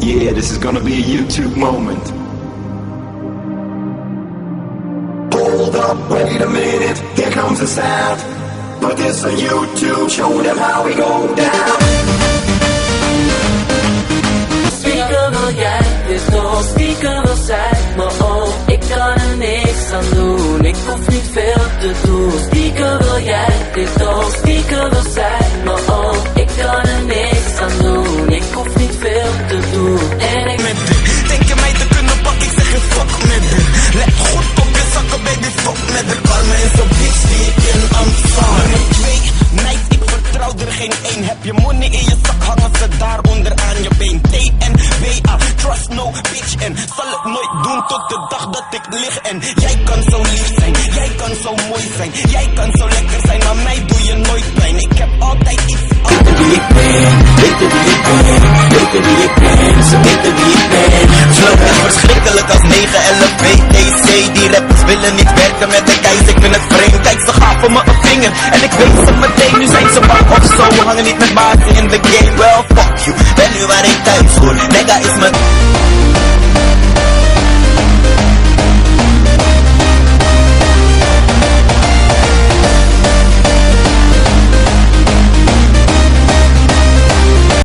Yeah, this is gonna be a YouTube moment. Hold up, wait a minute, here comes the sound. But this on YouTube, show them how we go down. Speaker wil jij, dus toch speaker wil zij. Maar oh, ik kan er niks aan doen, ik hoef niet veel te doen. Speaker wil jij, dus toch speaker wil zij. Maar oh, ik kan er niks aan doen, ik hoef niet veel te doen. En ik met dit, denk je mij te kunnen pakken, ik zeg je fuck met dit. Let goed op je zakken baby, fuck met de karma en zo'n bitch die ik in ontvang. Nummer 2, meid, ik vertrouw er geen één. Heb je money in je zak, hangen ze daar onderaan je been. TNWA, trust no bitch en zal het nooit doen tot de dag dat ik lig. En jij kan zo lief zijn, jij kan zo mooi zijn, jij kan zo lekker zijn, maar mij doe je nooit pijn. Ik heb altijd iets aan. Weten wie ik ben, weten wie ik ben, weten wie ik ben, ze weten wie ik ben. Vlug is verschrikkelijk als 911 BTC. Die rappers willen niet werken met de guys, ik vind het vreemd. Kijk, ze gaven me een vinger en ik weet ze meteen. Nu zijn ze bang of zo, we hangen niet met mazen in de game. Well, fuck you, ben nu waar ik thuis hoor. Nigga is mijn...